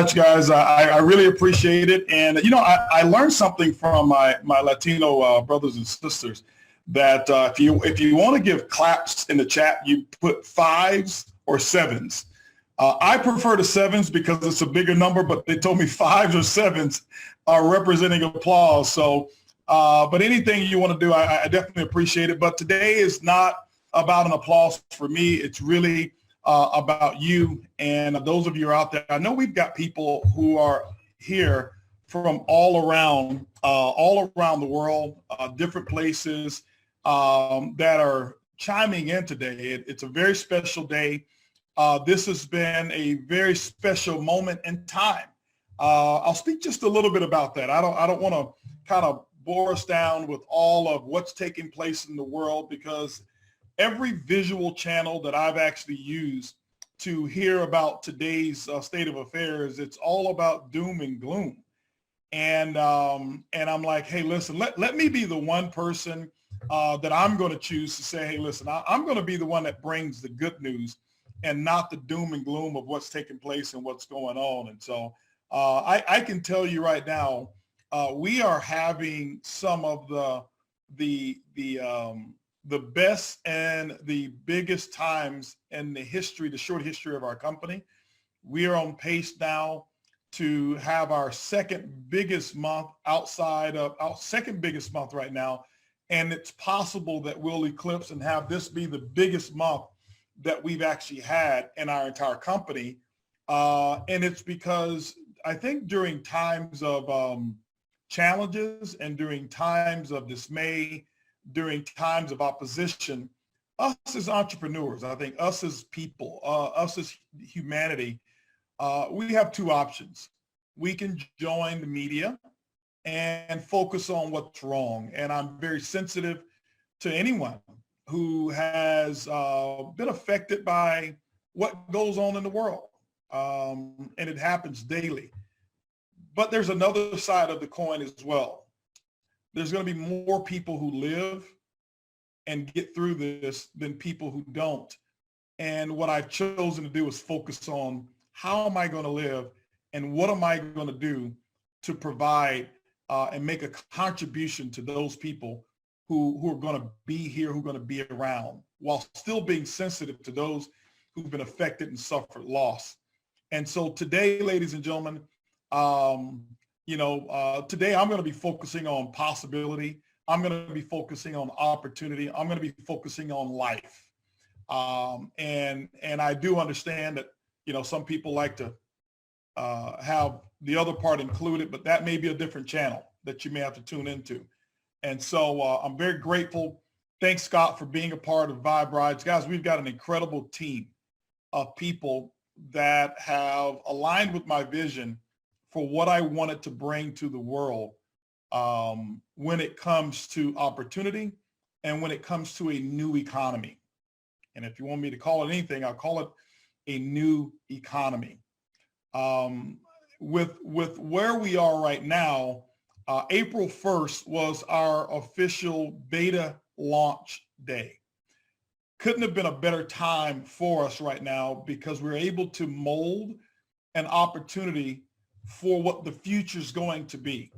much, guys. I really appreciate it. And, I learned something from my Latino brothers and sisters that if you want to give claps in the chat, you put 5s or 7s. I prefer the 7s because it's a bigger number, but they told me 5s or 7s are representing applause. So, but anything you want to do, I definitely appreciate it. But today is not about an applause for me. It's really about you and those of you out there. I know we've got people who are here from all around the world, different places that are chiming in today. It's a very special day. This has been a very special moment in time. I'll speak just a little bit about that. I don't want to kind of bore us down with all of what's taking place in the world, because every visual channel that I've actually used to hear about today's state of affairs, it's all about doom and gloom. And I'm like, hey, listen, let me be the one person that I'm going to choose to say, hey, listen, I'm going to be the one that brings the good news and not the doom and gloom of what's taking place and what's going on. And so I can tell you right now, we are having some of the best and the biggest times in the short history of our company. We are on pace now to have our second biggest month second biggest month right now. And it's possible that we'll eclipse and have this be the biggest month that we've actually had in our entire company. And it's because I think during times of challenges and during times of dismay, during times of opposition, us as entrepreneurs, I think us as people, us as humanity, we have two options. We can join the media and focus on what's wrong. And I'm very sensitive to anyone who has been affected by what goes on in the world. And it happens daily. But there's another side of the coin as well. There's going to be more people who live and get through this than people who don't. And what I've chosen to do is focus on how am I going to live and what am I going to do to provide and make a contribution to those people who are going to be here, who are going to be around, while still being sensitive to those who've been affected and suffered loss. And so today, ladies and gentlemen, today I'm going to be focusing on possibility. I'm going to be focusing on opportunity. I'm going to be focusing on life. And I do understand that, some people like to have the other part included, but that may be a different channel that you may have to tune into. And so I'm very grateful. Thanks, Scott, for being a part of Vibe Rides. Guys, we've got an incredible team of people that have aligned with my vision for what I wanted to bring to the world when it comes to opportunity and when it comes to a new economy. And if you want me to call it anything, I'll call it a new economy. With where we are right now, April 1st was our official beta launch day. Couldn't have been a better time for us right now because we're able to mold an opportunity for what the future is going to be.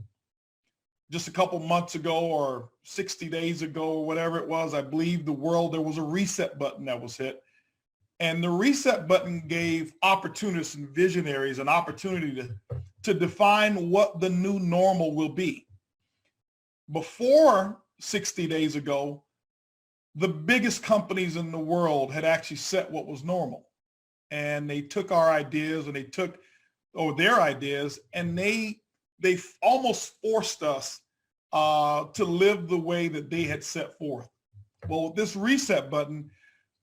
Just a couple months ago or 60 days ago or whatever it was, I believe there was a reset button that was hit. And the reset button gave opportunists and visionaries an opportunity to define what the new normal will be. Before 60 days ago, the biggest companies in the world had actually set what was normal. And they took our ideas and they took their ideas and they almost forced us to live the way that they had set forth. Well, with this reset button,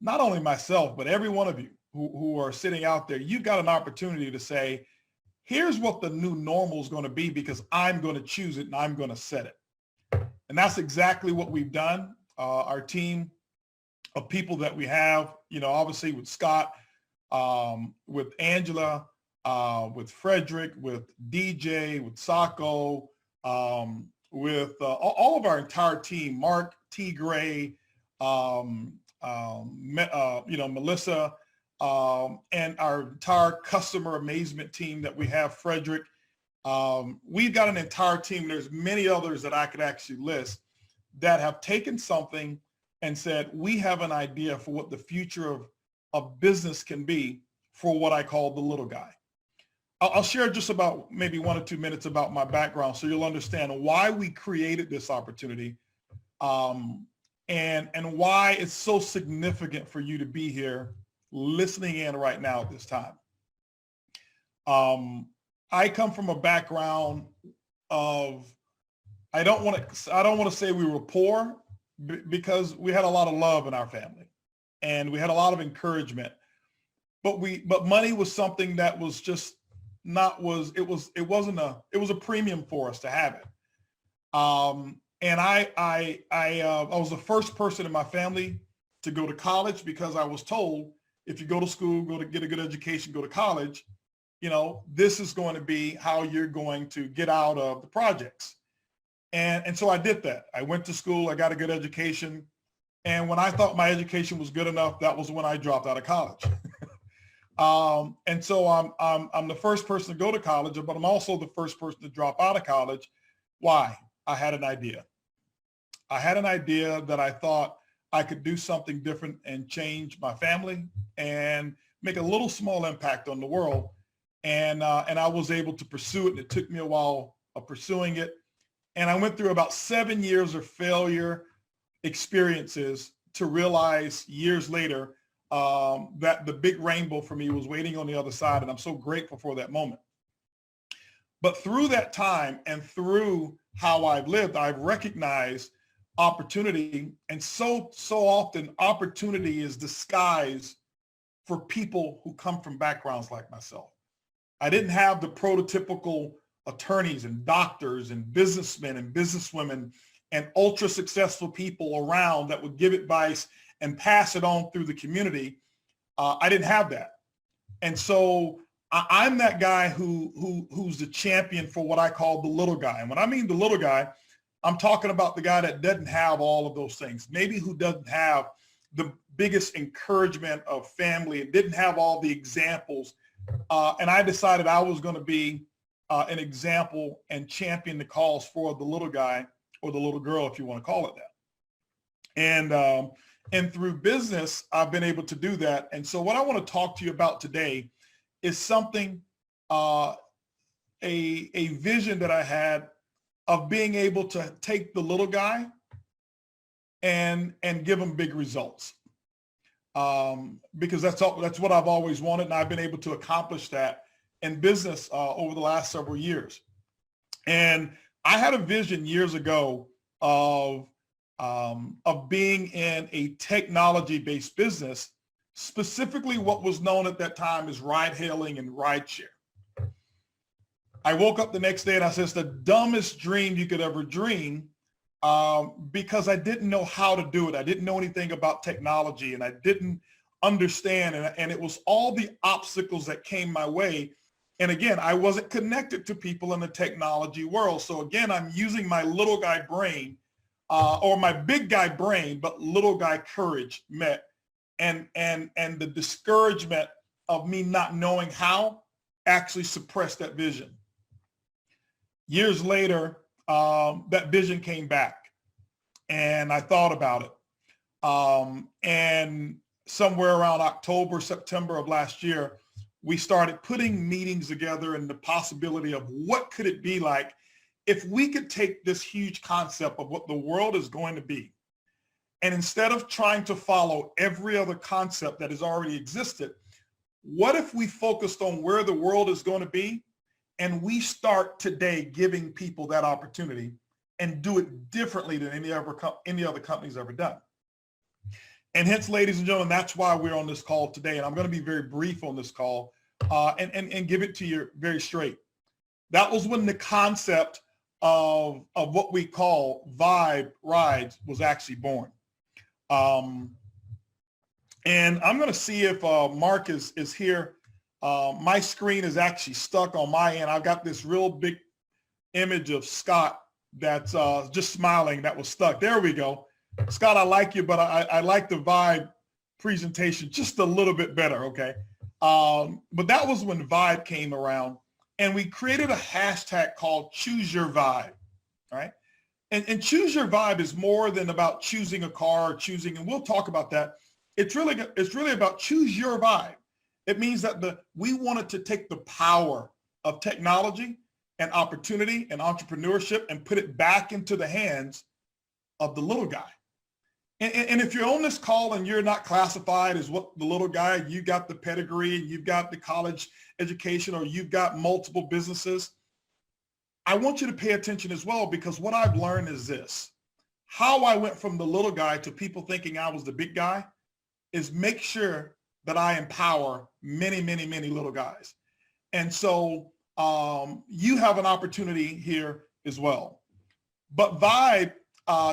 not only myself, but every one of you who are sitting out there, you've got an opportunity to say, here's what the new normal is going to be because I'm going to choose it and I'm going to set it. And that's exactly what we've done. Our team of people that we have, obviously with Scott, with Angela, with Frederick, with DJ, with Sacco, with all of our entire team, Mark T. Gray, Melissa, and our entire customer amazement team that we have, Frederick. We've got an entire team. There's many others that I could actually list that have taken something and said, we have an idea for what the future of business can be for what I call the little guy. I'll share just about maybe 1 or 2 minutes about my background so you'll understand why we created this opportunity, and why it's so significant for you to be here listening in right now at this time. I come from a background of, I don't want to say we were poor, because we had a lot of love in our family and we had a lot of encouragement, but money was something that was just it was a premium for us to have it. And I was the first person in my family to go to college, because I was told, if you go to school, go to get a good education, go to college, this is going to be how you're going to get out of the projects. And so I did that. I went to school, I got a good education. And when I thought my education was good enough, that was when I dropped out of college. And so I'm the first person to go to college, but I'm also the first person to drop out of college. Why? I had an idea. I had an idea that I thought I could do something different and change my family and make a little small impact on the world. And I was able to pursue it. And it took me a while of pursuing it. And I went through about 7 years of failure experiences to realize years later that the big rainbow for me was waiting on the other side. And I'm so grateful for that moment. But through that time and through how I've lived, I've recognized opportunity. And so often opportunity is disguised for people who come from backgrounds like myself. I didn't have the prototypical attorneys and doctors and businessmen and businesswomen and ultra successful people around that would give advice and pass it on through the community. I didn't have that. And so I'm that guy who's the champion for what I call the little guy. And when I mean the little guy, I'm talking about the guy that doesn't have all of those things, maybe who doesn't have the biggest encouragement of family and didn't have all the examples. And I decided I was going to be an example and champion the cause for the little guy, or the little girl, if you want to call it that. And through business, I've been able to do that. And so what I want to talk to you about today is something, a vision that I had of being able to take the little guy and give him big results. Because that's what I've always wanted. And I've been able to accomplish that in business over the last several years. And I had a vision years ago of being in a technology-based business, specifically what was known at that time as ride hailing and rideshare. I woke up the next day and I said, it's the dumbest dream you could ever dream, because I didn't know how to do it. I didn't know anything about technology, and I didn't understand. And it was all the obstacles that came my way. And again, I wasn't connected to people in the technology world. So again, I'm using my little guy brain, or my big guy brain, but little guy courage met. And the discouragement of me not knowing how actually suppressed that vision. Years later, that vision came back and I thought about it. And somewhere around October, September of last year, we started putting meetings together and the possibility of what could it be like if we could take this huge concept of what the world is going to be, and instead of trying to follow every other concept that has already existed, what if we focused on where the world is going to be, and we start today giving people that opportunity and do it differently than any other company's ever done. And hence, ladies and gentlemen, that's why we're on this call today. And I'm going to be very brief on this call and give it to you very straight. That was when the concept of what we call Vibe Rides was actually born. And I'm going to see if Mark is here. My screen is actually stuck on my end. I've got this real big image of Scott that's just smiling that was stuck. There we go. Scott, I like you, but I like the vibe presentation just a little bit better, okay? But that was when Vibe came around, and we created a hashtag called Choose Your Vibe, right? And Choose Your Vibe is more than about choosing a car or choosing, and we'll talk about that. It's really about choose your vibe. It means that we wanted to take the power of technology and opportunity and entrepreneurship and put it back into the hands of the little guy. And if you're on this call and you're not classified as what the little guy, you got the pedigree, you've got the college education, or you've got multiple businesses, I want you to pay attention as well, because what I've learned is this. How I went from the little guy to people thinking I was the big guy is make sure that I empower many, many, many little guys. And so you have an opportunity here as well. But Vibe,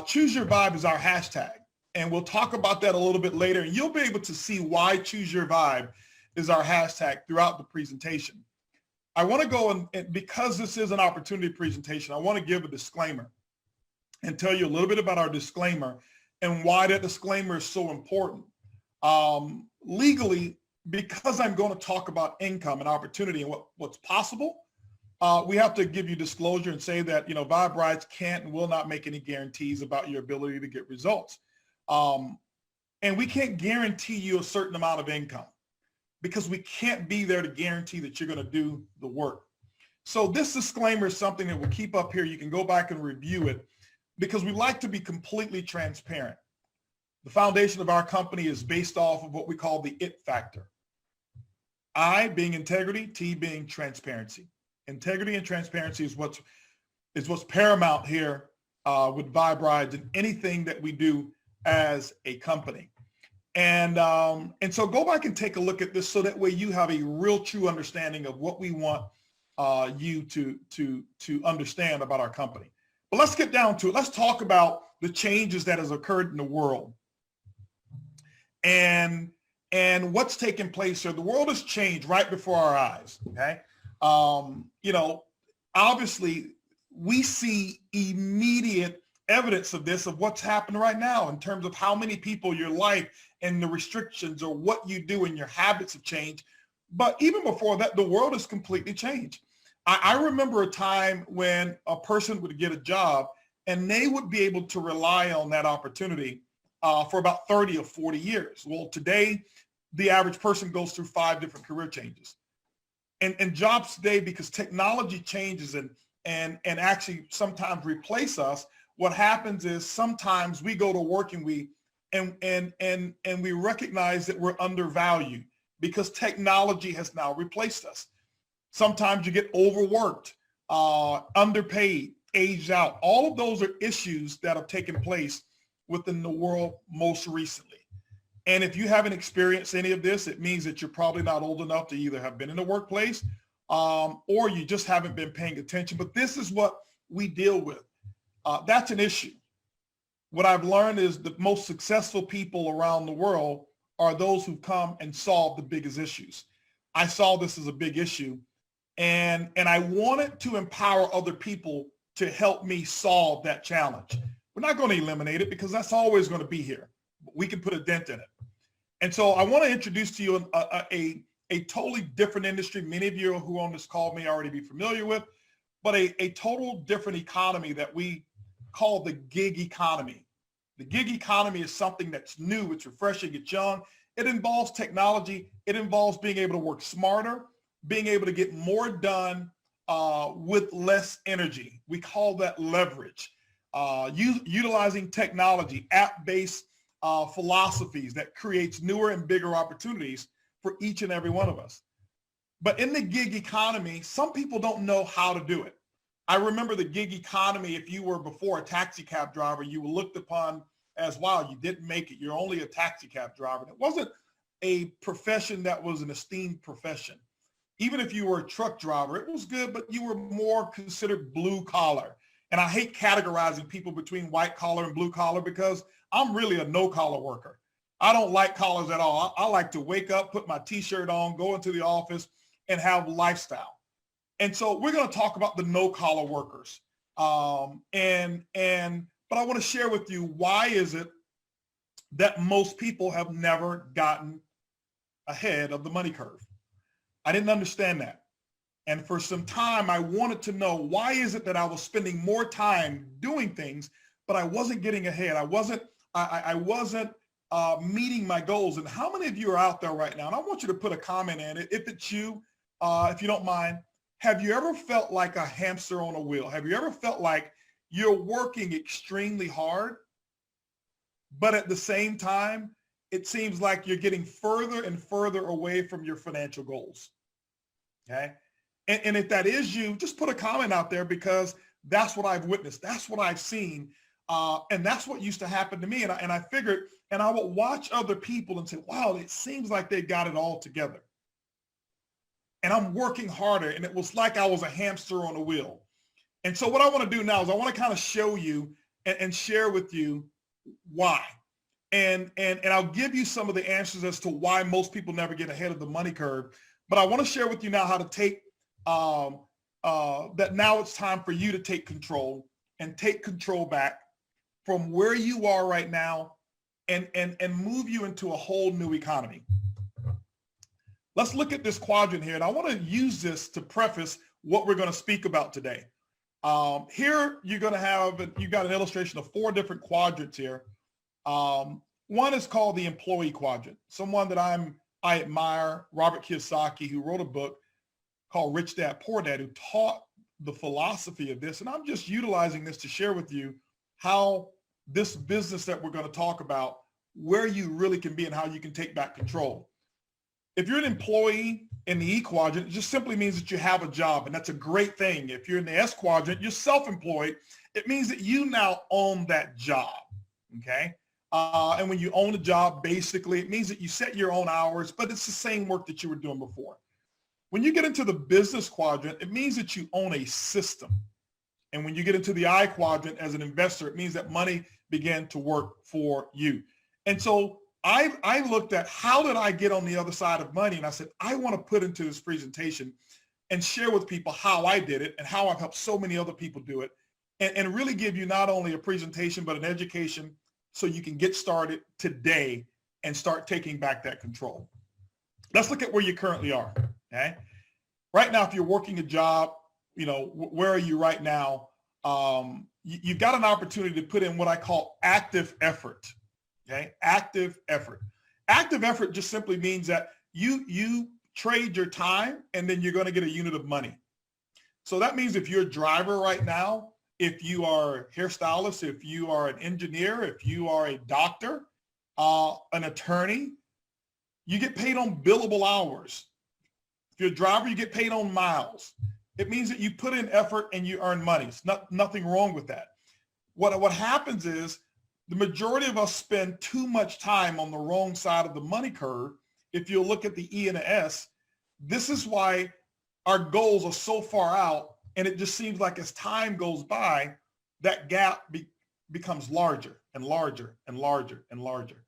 Choose Your Vibe is our hashtag. And we'll talk about that a little bit later. And you'll be able to see why Choose Your Vibe is our hashtag throughout the presentation. I want to go and because this is an opportunity presentation, I want to give a disclaimer and tell you a little bit about our disclaimer and why that disclaimer is so important. Legally, because I'm going to talk about income and opportunity and what's possible, we have to give you disclosure and say that, Vibe Rides can't and will not make any guarantees about your ability to get results. And we can't guarantee you a certain amount of income because we can't be there to guarantee that you're going to do the work. So this disclaimer is something that we'll keep up here. You can go back and review it because we like to be completely transparent. The foundation of our company is based off of what we call the IT factor. I being integrity, T being transparency. Integrity and transparency is what's paramount here with Vibe Rides and anything that we do as a company. And so go back and take a look at this so that way you have a real true understanding of what we want you to understand about our company. But let's get down to it. Let's talk about the changes that has occurred in the world and what's taking place here. The world has changed right before our eyes, okay? Obviously we see immediate evidence of this, of what's happening right now in terms of how many people, your life and the restrictions or what you do and your habits have changed. But even before that, the world has completely changed. I remember a time when a person would get a job and they would be able to rely on that opportunity for about 30 or 40 years. Well, today, the average person goes through 5 different career changes. And jobs today, because technology changes and actually sometimes replace us, what happens is sometimes we go to work and we recognize that we're undervalued because technology has now replaced us. Sometimes you get overworked, underpaid, aged out. All of those are issues that have taken place within the world most recently. And if you haven't experienced any of this, it means that you're probably not old enough to either have been in the workplace or you just haven't been paying attention. But this is what we deal with. That's an issue. What I've learned is the most successful people around the world are those who come and solve the biggest issues. I saw this as a big issue and I wanted to empower other people to help me solve that challenge. We're not going to eliminate it because that's always going to be here. We can put a dent in it. And so I want to introduce to you a totally different industry. Many of you who are on this call may already be familiar with, but a total different economy that we call the gig economy. The gig economy is something that's new, it's refreshing, it's young. It involves technology. It involves being able to work smarter, being able to get more done with less energy. We call that leverage. Utilizing technology, app-based philosophies that creates newer and bigger opportunities for each and every one of us. But in the gig economy, some people don't know how to do it. I remember the gig economy, if you were before a taxi cab driver, you were looked upon as, wow, you didn't make it. You're only a taxi cab driver. And it wasn't a profession that was an esteemed profession. Even if you were a truck driver, it was good, but you were more considered blue collar. And I hate categorizing people between white collar and blue collar because I'm really a no collar worker. I don't like collars at all. I like to wake up, put my t-shirt on, go into the office and have lifestyle. And so we're going to talk about the no collar workers. But I want to share with you, why is it that most people have never gotten ahead of the money curve. I didn't understand that. And for some time, I wanted to know, why is it that I was spending more time doing things, but I wasn't getting ahead? I wasn't meeting my goals. And how many of you are out there right now? And I want you to put a comment in it. If it's you, if you don't mind, have you ever felt like a hamster on a wheel? Have you ever felt like you're working extremely hard, but at the same time, it seems like you're getting further and further away from your financial goals? Okay. And if that is you, just put a comment out there, because that's what I've witnessed. That's what I've seen. And that's what used to happen to me. And I figured, and I would watch other people and say, wow, it seems like they got it all together. And I'm working harder. And it was like I was a hamster on a wheel. And so what I want to do now is I want to kind of show you and share with you why. And I'll give you some of the answers as to why most people never get ahead of the money curve. But I want to share with you now how to take that now it's time for you to take control and take control back from where you are right now and move you into a whole new economy. Let's look at this quadrant here. And I want to use this to preface what we're going to speak about today. Here, you're going to have, you've got an illustration of 4 different quadrants here. One is called the employee quadrant. Someone that I admire, Robert Kiyosaki, who wrote a book called Rich Dad, Poor Dad, who taught the philosophy of this. And I'm just utilizing this to share with you how this business that we're going to talk about, where you really can be and how you can take back control. If you're an employee in the E quadrant, it just simply means that you have a job, and that's a great thing. If you're in the S quadrant, you're self-employed. It means that you now own that job, okay? And when you own a job, basically, it means that you set your own hours, but it's the same work that you were doing before. When you get into the business quadrant, it means that you own a system. And when you get into the I quadrant as an investor, it means that money began to work for you. And so I looked at, how did I get on the other side of money? And I said, I want to put into this presentation and share with people how I did it and how I've helped so many other people do it, and really give you not only a presentation, but an education so you can get started today and start taking back that control. Let's look at where you currently are, okay? Right now, if you're working a job, you know, where are you right now? You've got an opportunity to put in what I call active effort, okay? Active effort. Active effort just simply means that you trade your time and then you're going to get a unit of money. So that means if you're a driver right now, if you are a hairstylist, if you are an engineer, if you are a doctor, an attorney, you get paid on billable hours. If you're a driver, you get paid on miles. It means that you put in effort and you earn money. It's nothing wrong with that. What happens is the majority of us spend too much time on the wrong side of the money curve. If you look at the E and the S, this is why our goals are so far out, and it just seems like as time goes by, that gap becomes larger and larger and larger and larger.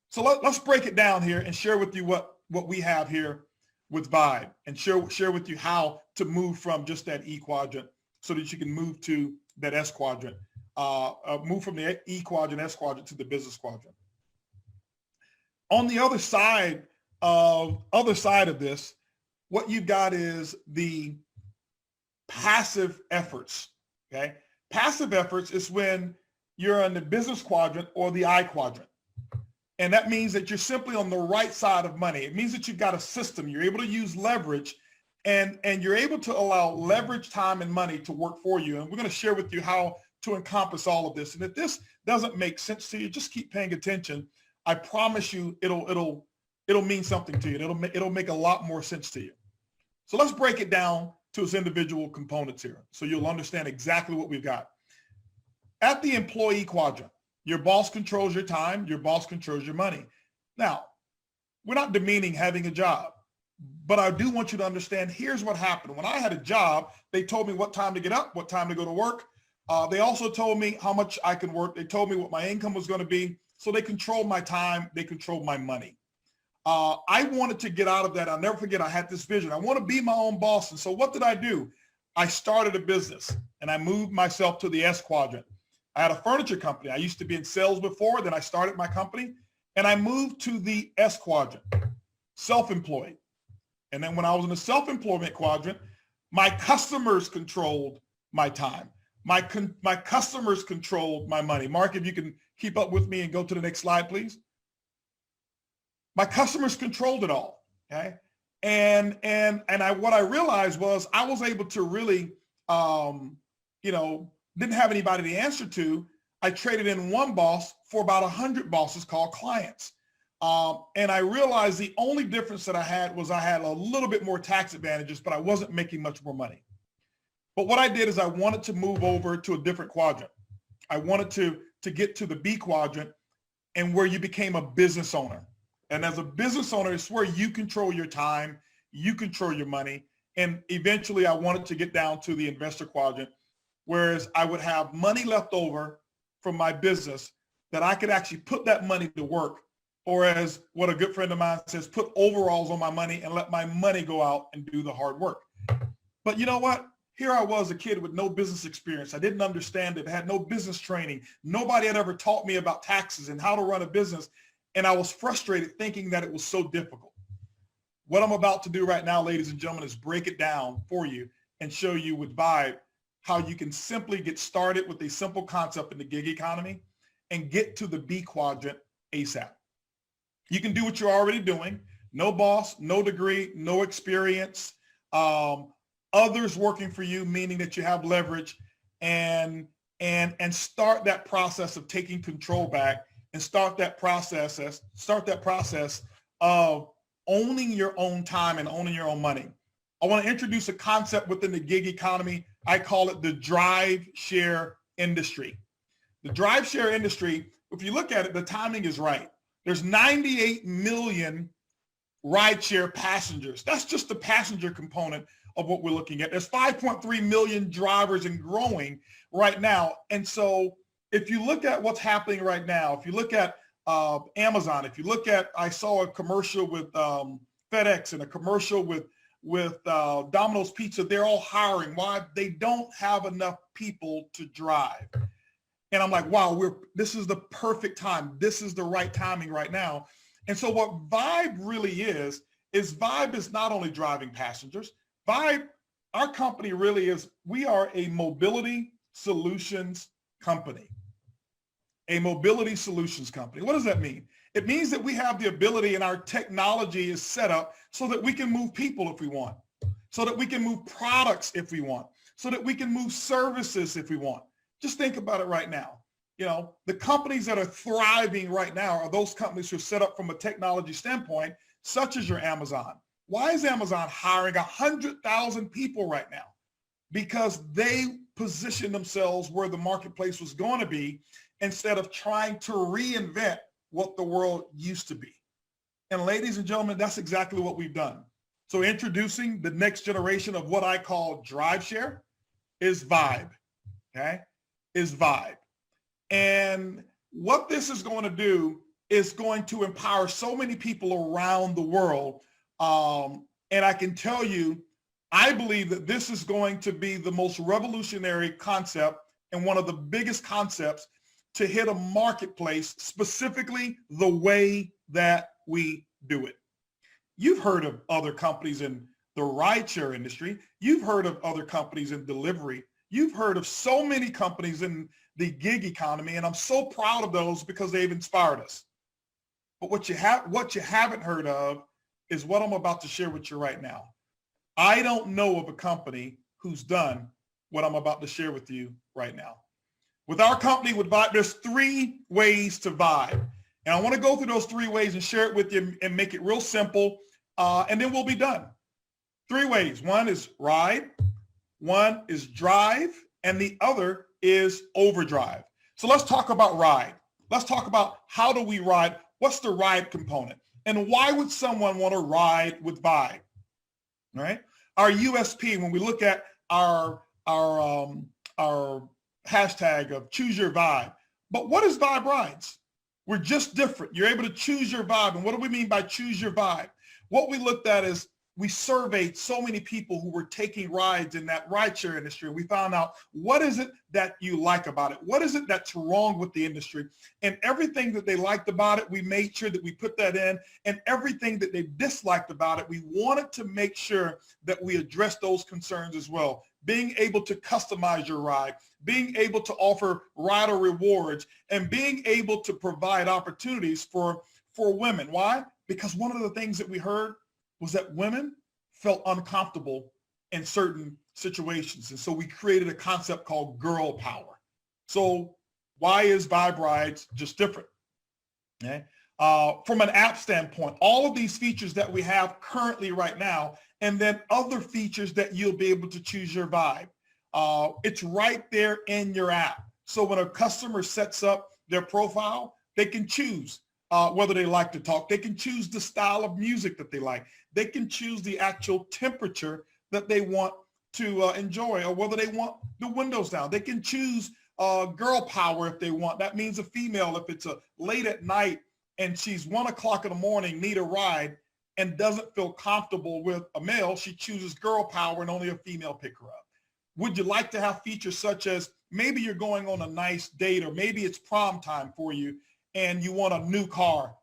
So let's break it down here and share with you what we have here with Vibe, and share with you how to move from just that E quadrant so that you can move to that S quadrant, move from the E quadrant, S quadrant to the business quadrant. On the other side of this, what you've got is the passive efforts, okay? Passive efforts is when you're in the business quadrant or the I quadrant. And that means that you're simply on the right side of money. It means that you've got a system. You're able to use leverage, and you're able to allow leverage, time, and money to work for you. And we're going to share with you how to encompass all of this. And if this doesn't make sense to you, just keep paying attention. I promise you it'll mean something to you. It'll make a lot more sense to you. So let's break it down to its individual components here so you'll understand exactly what we've got. At the employee quadrant, your boss controls your time, your boss controls your money. Now, we're not demeaning having a job, but I do want you to understand, here's what happened. When I had a job, they told me what time to get up, what time to go to work. They also told me how much I can work. They told me what my income was going to be. So they controlled my time, they controlled my money. I wanted to get out of that. I'll never forget, I had this vision. I want to be my own boss. And so what did I do? I started a business and I moved myself to the S quadrant. I had a furniture company. I used to be in sales before, then I started my company, And I moved to the S quadrant, self-employed. And then when I was in the self-employment quadrant, my customers controlled my time. My customers controlled my money. Mark, if you can keep up with me and go to the next slide, please. My customers controlled it all, okay? And what I realized was I was able to really, didn't have anybody to answer to. I traded in one boss for about 100 bosses called clients. And I realized the only difference that I had was I had a little bit more tax advantages, but I wasn't making much more money. But what I did is I wanted to move over to a different quadrant. I wanted to get to the B quadrant, and where you became a business owner. And as a business owner, it's where you control your time, you control your money. And eventually I wanted to get down to the investor quadrant, whereas I would have money left over from my business that I could actually put that money to work, or as what a good friend of mine says, put overalls on my money and let my money go out and do the hard work. But you know what? Here I was, a kid with no business experience. I didn't understand it. I had no business training. Nobody had ever taught me about taxes and how to run a business. And I was frustrated thinking that it was so difficult. What I'm about to do right now, ladies and gentlemen, is break it down for you and show you with Vibe how you can simply get started with a simple concept in the gig economy and get to the B quadrant ASAP. You can do what you're already doing. No boss, no degree, no experience, others working for you, meaning that you have leverage, and start that process of taking control back, and start that process of owning your own time and owning your own money. I want to introduce a concept within the gig economy. I call it the drive share industry. The drive share industry, if you look at it, the timing is right. There's 98 million rideshare passengers. That's just the passenger component of what we're looking at. There's 5.3 million drivers and growing right now. And so if you look at what's happening right now, if you look at Amazon, if you look at, I saw a commercial with FedEx and a commercial with Domino's Pizza, they're all hiring. Why? They don't have enough people to drive. And I'm like, wow, this is the perfect time. This is the right timing right now. And so what Vibe really is Vibe is not only driving passengers. Vibe, our company really is, we are a mobility solutions company. A mobility solutions company. What does that mean? It means that we have the ability, and our technology is set up so that we can move people if we want, so that we can move products if we want, so that we can move services if we want. Just think about it right now. You know, the companies that are thriving right now are those companies who are set up from a technology standpoint, such as your Amazon. Why is Amazon hiring 100,000 people right now? Because they position themselves where the marketplace was going to be, instead of trying to reinvent what the world used to be. And ladies and gentlemen, that's exactly what we've done. So introducing the next generation of what I call drive share is Vibe, okay? Is Vibe. And what this is going to do is going to empower so many people around the world. And I can tell you, I believe that this is going to be the most revolutionary concept and one of the biggest concepts to hit a marketplace, specifically the way that we do it. You've heard of other companies in the rideshare industry. You've heard of other companies in delivery. You've heard of so many companies in the gig economy, and I'm so proud of those because they've inspired us. But what you haven't heard of is what I'm about to share with you right now. I don't know of a company who's done what I'm about to share with you right now. With our company, with Vibe, there's 3 ways to Vibe. And I want to go through those 3 ways and share it with you and make it real simple, and then we'll be done. 3 ways. One is ride, one is drive, and the other is overdrive. So let's talk about ride. Let's talk about how do we ride? What's the ride component? And why would someone want to ride with Vibe? All right? Our USP, when we look at our hashtag of choose your vibe. But what is Vibe Rides? We're just different. You're able to choose your vibe. And what do we mean by choose your vibe? What we looked at is we surveyed so many people who were taking rides in that rideshare industry. We found out, what is it that you like about it? What is it that's wrong with the industry? And everything that they liked about it, we made sure that we put that in. And everything that they disliked about it, we wanted to make sure that we addressed those concerns as well. Being able to customize your ride, being able to offer rider rewards, and being able to provide opportunities for women. Why? Because one of the things that we heard was that women felt uncomfortable in certain situations. And so we created a concept called girl power. So why is Vibe Rides just different? Okay. From an app standpoint, all of these features that we have currently right now, and then other features that you'll be able to choose your vibe. It's right there in your app. So when a customer sets up their profile, they can choose whether they like to talk. They can choose the style of music that they like. They can choose the actual temperature that they want to enjoy, or whether they want the windows down. They can choose girl power if they want. That means a female, if it's a late at night and she's 1 o'clock in the morning, need a ride and doesn't feel comfortable with a male, she chooses girl power and only a female pick her up. Would you like to have features such as, maybe you're going on a nice date, or maybe it's prom time for you and you want a new car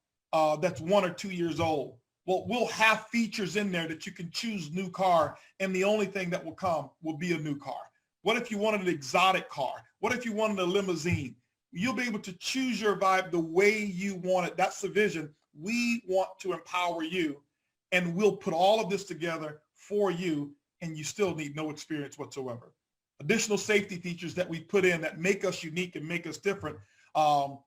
that's 1 or 2 years old? Well, we'll have features in there that you can choose new car, and the only thing that will come will be a new car. What if you wanted an exotic car? What if you wanted a limousine? You'll be able to choose your vibe the way you want it. That's the vision. We want to empower you, and we'll put all of this together for you, and you still need no experience whatsoever. Additional safety features that we put in that make us unique and make us different.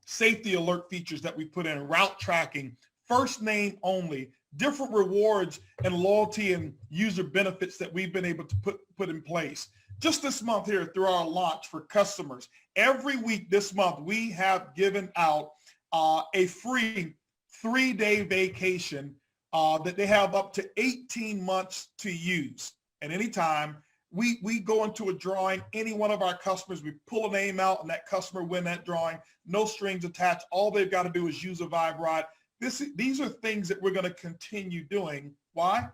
Safety alert features that we put in, route tracking, first name only, different rewards and loyalty and user benefits that we've been able to put in place. Just this month here, through our launch for customers, every week this month, we have given out a free 3-day vacation that they have up to 18 months to use. At any time, we go into a drawing. Any one of our customers, we pull a name out and that customer win that drawing. No strings attached. All they've got to do is use a Vibe ride. These are things that we're going to continue doing. Why?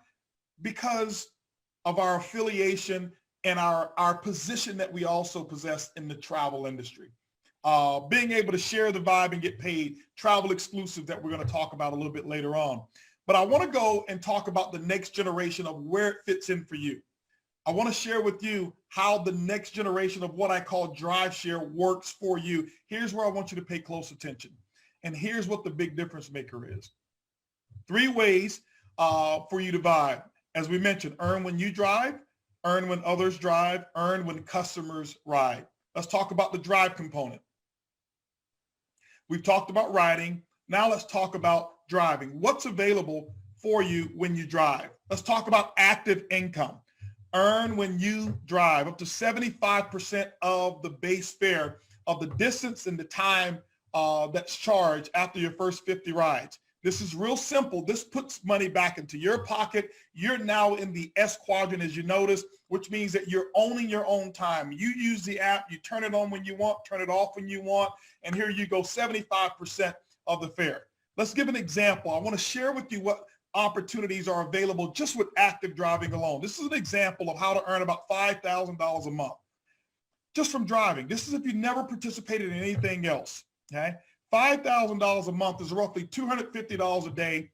Because of our affiliation and our position that we also possess in the travel industry. Being able to share the vibe and get paid, travel exclusive that we're going to talk about a little bit later on. But I want to go and talk about the next generation of where it fits in for you. I want to share with you how the next generation of what I call DriveShare works for you. Here's where I want you to pay close attention. And here's what the big difference maker is. 3 ways for you to vibe. As we mentioned, earn when you drive, earn when others drive, earn when customers ride. Let's talk about the drive component. We've talked about riding. Now let's talk about driving. What's available for you when you drive? Let's talk about active income. Earn when you drive, up to 75% of the base fare of the distance and the time that's charged after your first 50 rides. This is real simple. This puts money back into your pocket. You're now in the S quadrant, as you notice, which means that you're owning your own time. You use the app, you turn it on when you want, turn it off when you want, and here you go, 75% of the fare. Let's give an example. I want to share with you what opportunities are available just with active driving alone. This is an example of how to earn about $5,000 a month just from driving. This is if you never participated in anything else, okay? $5,000 a month is roughly $250 a day.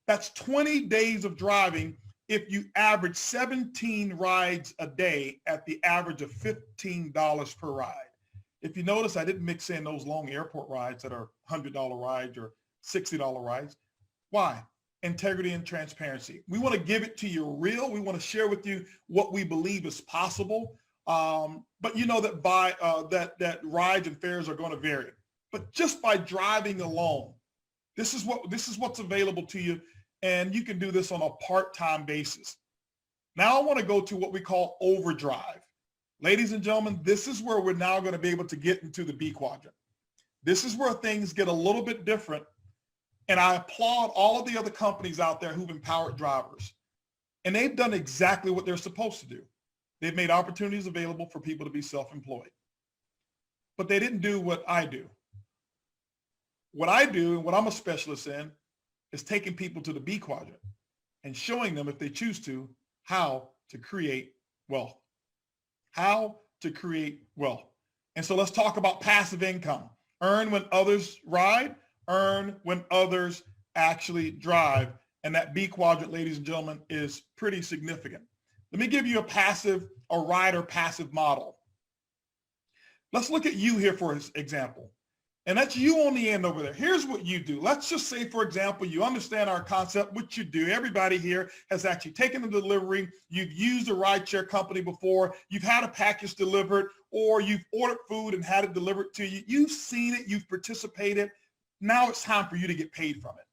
That's 20 days of driving if you average 17 rides a day at the average of $15 per ride. If you notice, I didn't mix in those long airport rides that are $100 rides or $60 rides. Why? Integrity and transparency. We want to give it to you real. We want to share with you what we believe is possible. But you know that that rides and fares are going to vary. But just by driving alone, this is what's available to you, and you can do this on a part-time basis. Now I want to go to what we call Overdrive. Ladies and gentlemen, this is where we're now going to be able to get into the B quadrant. This is where things get a little bit different, and I applaud all of the other companies out there who've empowered drivers, and they've done exactly what they're supposed to do. They've made opportunities available for people to be self-employed, but they didn't do what I do. What I do and what I'm a specialist in is taking people to the B quadrant. and showing them, if they choose to, how to create wealth. How to create wealth. And so let's talk about passive income. Earn when others ride, earn when others actually drive. And that B quadrant, ladies and gentlemen, is pretty significant. Let me give you a rider passive model. Let's look at you here for example. And that's you on the end over there. Here's what you do. Let's just say, for example, you understand our concept, what you do. Everybody here has actually taken the delivery. You've used a rideshare company before. You've had a package delivered, or you've ordered food and had it delivered to you. You've seen it. You've participated. Now it's time for you to get paid from it.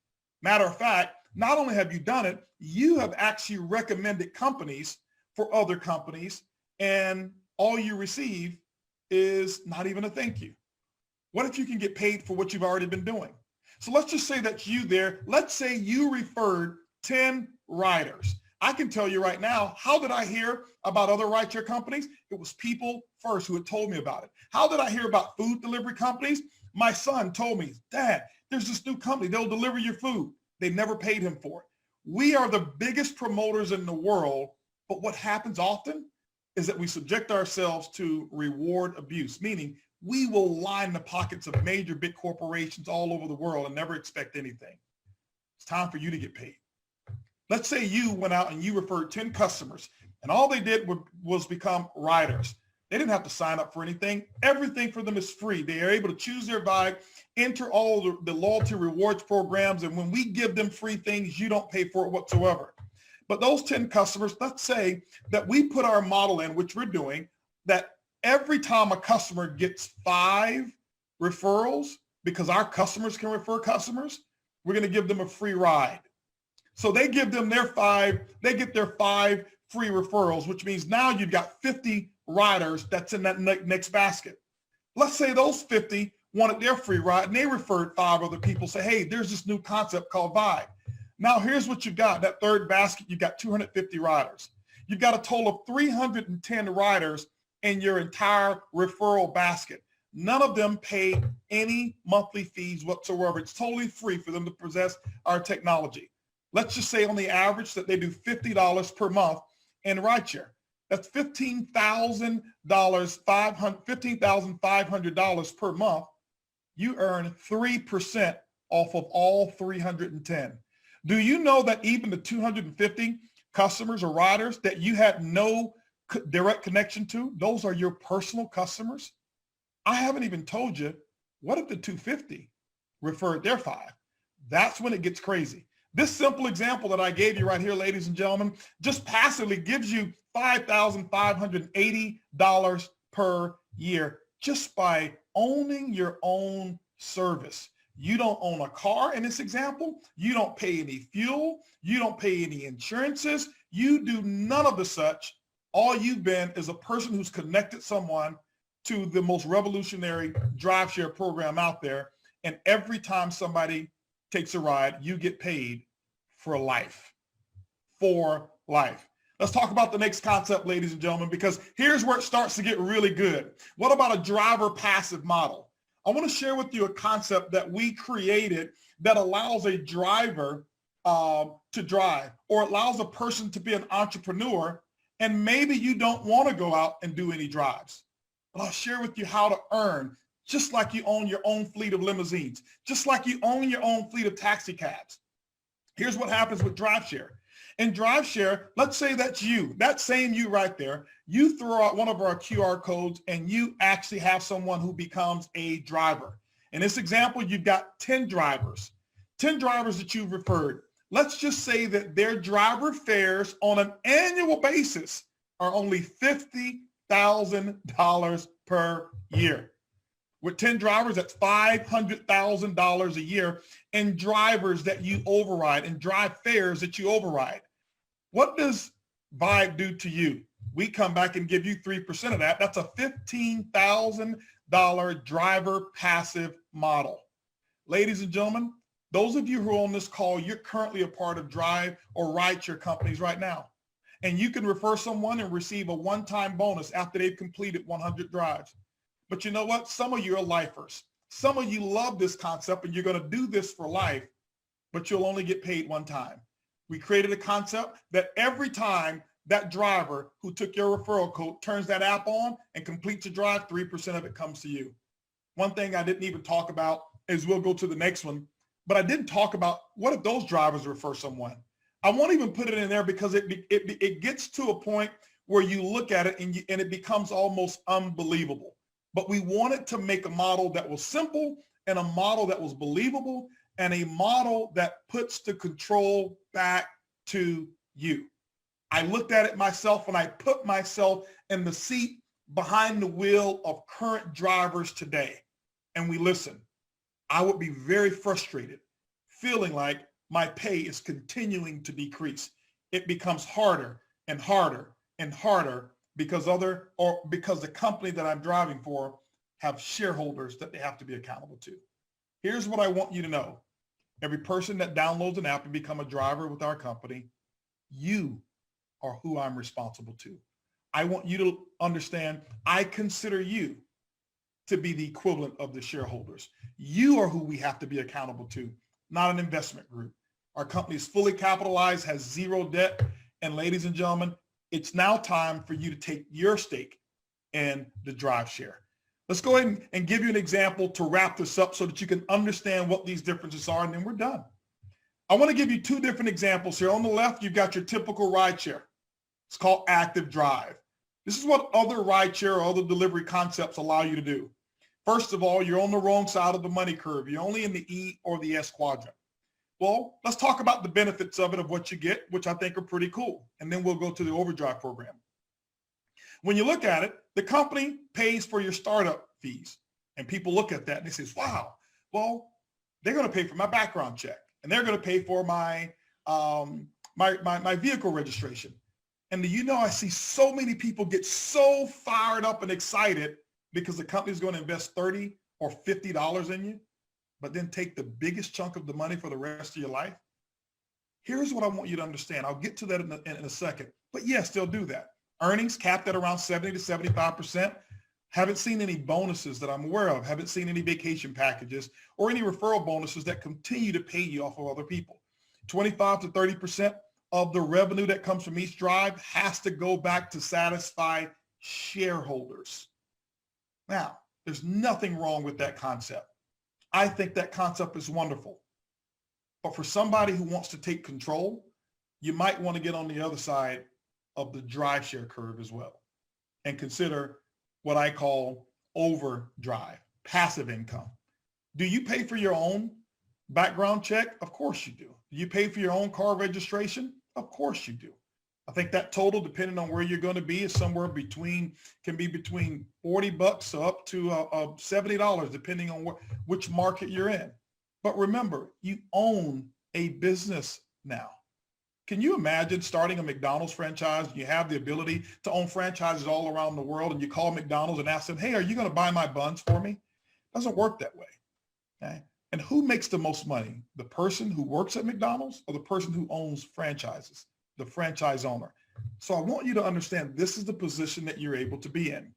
Matter of fact, not only have you done it, you have actually recommended companies for other companies, and all you receive is not even a thank you. What if you can get paid for what you've already been doing? So let's just say that's you there. Let's say you referred 10 riders. I can tell you right now, how did I hear about other rideshare companies? It was people first who had told me about it. How did I hear about food delivery companies? My son told me, Dad, there's this new company. They'll deliver your food. They never paid him for it. We are the biggest promoters in the world, but what happens often is that we subject ourselves to reward abuse, meaning we will line the pockets of major big corporations all over the world and never expect anything. It's time for you to get paid. Let's say you went out and you referred 10 customers and all they did was become riders. They didn't have to sign up for anything. Everything for them is free. They are able to choose their vibe, enter all the loyalty rewards programs, and when we give them free things, you don't pay for it whatsoever. But those 10 customers, let's say that we put our model in, which we're doing, that every time a customer gets 5 referrals, because our customers can refer customers, we're going to give them a free ride. So they give them their 5, they get their 5 free referrals, which means now you've got 50 riders that's in that next basket. Let's say those 50 wanted their free ride and they referred 5 other people, say, hey, there's this new concept called Vibe. Now here's what you've got. That third basket, you've got 250 riders. You've got a total of 310 riders in your entire referral basket. None of them pay any monthly fees whatsoever. It's totally free for them to possess our technology. Let's just say on the average that they do $50 per month in rideshare. That's $15,500 per month. You earn 3% off of all 310. Do you know that even the 250 customers or riders that you had no direct connection to, those are your personal customers? I haven't even told you, what if the 250 referred their 5? That's when it gets crazy. This simple example that I gave you right here, ladies and gentlemen, just passively gives you $5,580 per year just by owning your own service. You don't own a car in this example. You don't pay any fuel. You don't pay any insurances. You do none of the such. All you've been is a person who's connected someone to the most revolutionary drive share program out there. And every time somebody takes a ride, you get paid for life. For life. Let's talk about the next concept, ladies and gentlemen, because here's where it starts to get really good. What about a driver passive model? I want to share with you a concept that we created that allows a driver to drive, or allows a person to be an entrepreneur, and maybe you don't want to go out and do any drives. But I'll share with you how to earn, just like you own your own fleet of limousines, just like you own your own fleet of taxi cabs. Here's what happens with DriveShare. In DriveShare, let's say that's you, that same you right there. You throw out one of our QR codes and you actually have someone who becomes a driver. In this example, you've got 10 drivers that you've referred. Let's just say that their driver fares on an annual basis are only $50,000 per year. With 10 drivers, that's $500,000 a year in drivers that you override and drive fares that you override. What does Vibe do to you? We come back and give you 3% of that. That's a $15,000 driver passive model. Ladies and gentlemen, those of you who are on this call, you're currently a part of drive or rideshare companies right now. And you can refer someone and receive a one-time bonus after they've completed 100 drives. But you know what? Some of you are lifers. Some of you love this concept and you're going to do this for life, but you'll only get paid one time. We created a concept that every time that driver who took your referral code turns that app on and completes a drive, 3% of it comes to you. One thing I didn't even talk about is, we'll go to the next one, but I didn't talk about what if those drivers refer someone. I won't even put it in there because it gets to a point where you look at it and it becomes almost unbelievable. But we wanted to make a model that was simple and a model that was believable and a model that puts the control back to you. I looked at it myself and I put myself in the seat behind the wheel of current drivers today. And we listen. I would be very frustrated, feeling like my pay is continuing to decrease. It becomes harder and harder and harder because the company that I'm driving for have shareholders that they have to be accountable to. Here's what I want you to know. Every person that downloads an app and become a driver with our company, you are who I'm responsible to. I want you to understand, I consider you to be the equivalent of the shareholders. You are who we have to be accountable to, not an investment group. Our company is fully capitalized, has zero debt, and ladies and gentlemen, it's now time for you to take your stake in the drive share. Let's go ahead and give you an example to wrap this up so that you can understand what these differences are, and then we're done. I want to give you two different examples here. On the left, you've got your typical rideshare. It's called active drive. This is what other rideshare or other delivery concepts allow you to do. First of all, you're on the wrong side of the money curve. You're only in the E or the S quadrant. Well, let's talk about the benefits of it, of what you get, which I think are pretty cool. And then we'll go to the Overdrive program. When you look at it, the company pays for your startup fees. And people look at that and they say, wow, well, they're going to pay for my background check. And they're going to pay for my vehicle registration. And do you know, I see so many people get so fired up and excited because the company's going to invest $30 or $50 in you, but then take the biggest chunk of the money for the rest of your life. Here's what I want you to understand. I'll get to that in a second. But yes, they'll do that. Earnings capped at around 70 to 75%. Haven't seen any bonuses that I'm aware of. Haven't seen any vacation packages or any referral bonuses that continue to pay you off of other people. 25 to 30% of the revenue that comes from each drive has to go back to satisfy shareholders. Now, there's nothing wrong with that concept. I think that concept is wonderful. But for somebody who wants to take control, you might want to get on the other side of the drive share curve as well and consider what I call overdrive, passive income. Do you pay for your own background check? Of course you do. Do you pay for your own car registration? Of course you do. I think that total, depending on where you're going to be, is somewhere between, can be between $40 up to $70, depending on which market you're in. But remember, you own a business now. Can you imagine starting a McDonald's franchise? You have the ability to own franchises all around the world, and you call McDonald's and ask them, hey, are you going to buy my buns for me? It doesn't work that way. Okay? And who makes the most money? The person who works at McDonald's or the person who owns franchises, the franchise owner? So I want you to understand this is the position that you're able to be in.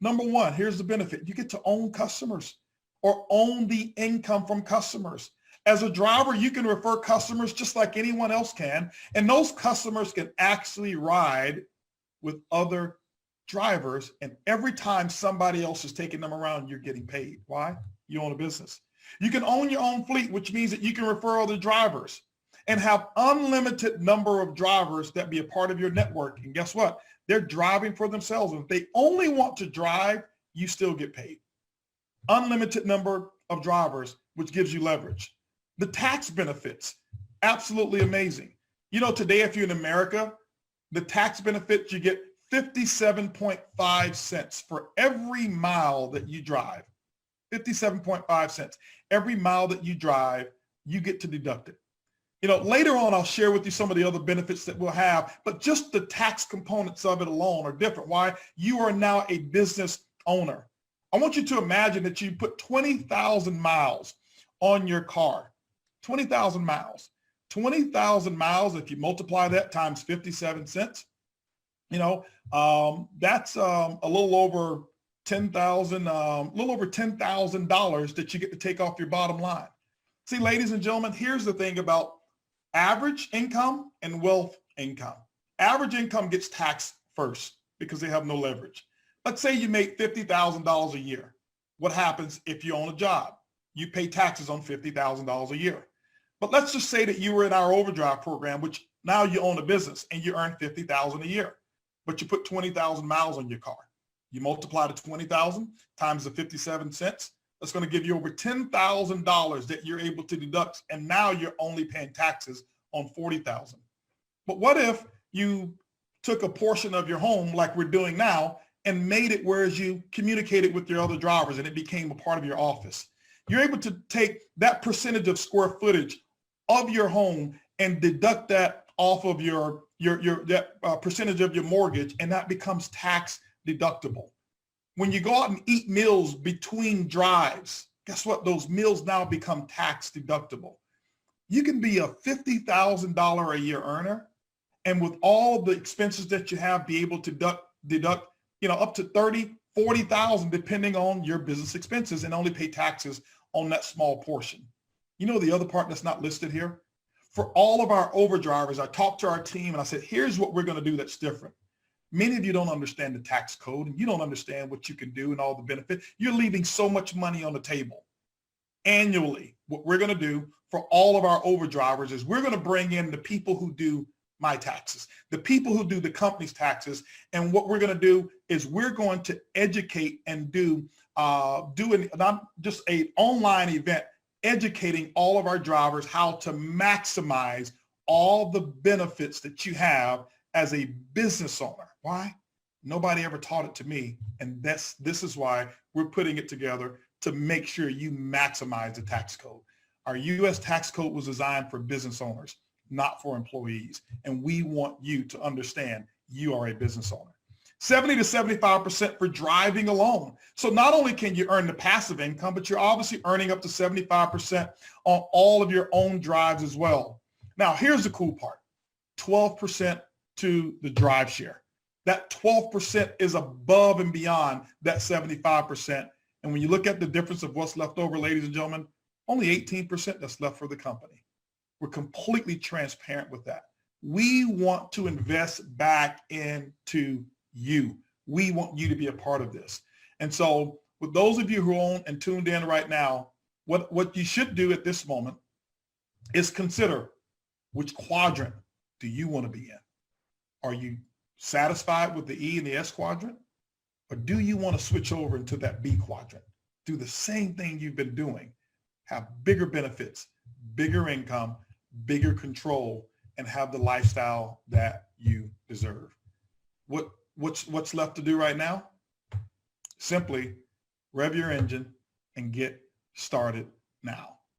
Number one, here's the benefit. You get to own customers or own the income from customers. As a driver, you can refer customers just like anyone else can, and those customers can actually ride with other drivers, and every time somebody else is taking them around, you're getting paid. Why? You own a business. You can own your own fleet, which means that you can refer other drivers and have unlimited number of drivers that be a part of your network. And guess what? They're driving for themselves. If they only want to drive, you still get paid. Unlimited number of drivers, which gives you leverage. The tax benefits, absolutely amazing. You know, today, if you're in America, the tax benefits, you get 57.5 cents for every mile that you drive. 57.5 cents. Every mile that you drive, you get to deduct it. You know, later on, I'll share with you some of the other benefits that we'll have, but just the tax components of it alone are different. Why? You are now a business owner. I want you to imagine that you put 20,000 miles on your car. 20,000 miles. 20,000 miles, if you multiply that times 57 cents, you know, that's a little over $10,000 that you get to take off your bottom line. See, ladies and gentlemen, here's the thing about average income and wealth income. Average income gets taxed first because they have no leverage. Let's say you make $50,000 a year. What happens if you own a job? You pay taxes on $50,000 a year. But let's just say that you were in our Overdrive program, which now you own a business and you earn $50,000 a year, but you put 20,000 miles on your car. You multiply the 20,000 times the 57 cents. That's going to give you over $10,000 that you're able to deduct. And now you're only paying taxes on 40,000. But what if you took a portion of your home like we're doing now and made it whereas you communicated with your other drivers and it became a part of your office? You're able to take that percentage of square footage of your home and deduct that off of your percentage of your mortgage, and that becomes tax deductible. When you go out and eat meals between drives, guess what? Those meals now become tax deductible. You can be a $50,000 a year earner, and with all the expenses that you have, be able to deduct, up to 30, 40,000, depending on your business expenses, and only pay taxes on that small portion. You know the other part that's not listed here? For all of our overdrivers, I talked to our team and I said, here's what we're going to do that's different. Many of you don't understand the tax code and you don't understand what you can do and all the benefits. You're leaving so much money on the table. Annually, what we're going to do for all of our overdrivers is we're going to bring in the people who do my taxes, the people who do the company's taxes. And what we're going to do is we're going to educate and do not just an online event, educating all of our drivers how to maximize all the benefits that you have as a business owner. Why? Nobody ever taught it to me. And this is why we're putting it together to make sure you maximize the tax code. Our U.S. tax code was designed for business owners, not for employees. And we want you to understand you are a business owner. 70 to 75% for driving alone. So not only can you earn the passive income, but you're obviously earning up to 75% on all of your own drives as well. Now, here's the cool part. 12% to the drive share. That 12% is above and beyond that 75%. And when you look at the difference of what's left over, ladies and gentlemen, only 18% that's left for the company. We're completely transparent with that. We want to invest back into you. We want you to be a part of this. And so with those of you who own and tuned in right now, what you should do at this moment is consider which quadrant do you want to be in? Are you satisfied with the E and the S quadrant? Or do you want to switch over into that B quadrant? Do the same thing you've been doing, have bigger benefits, bigger income, bigger control, and have the lifestyle that you deserve. What's left to do right now? Simply rev your engine and get started now.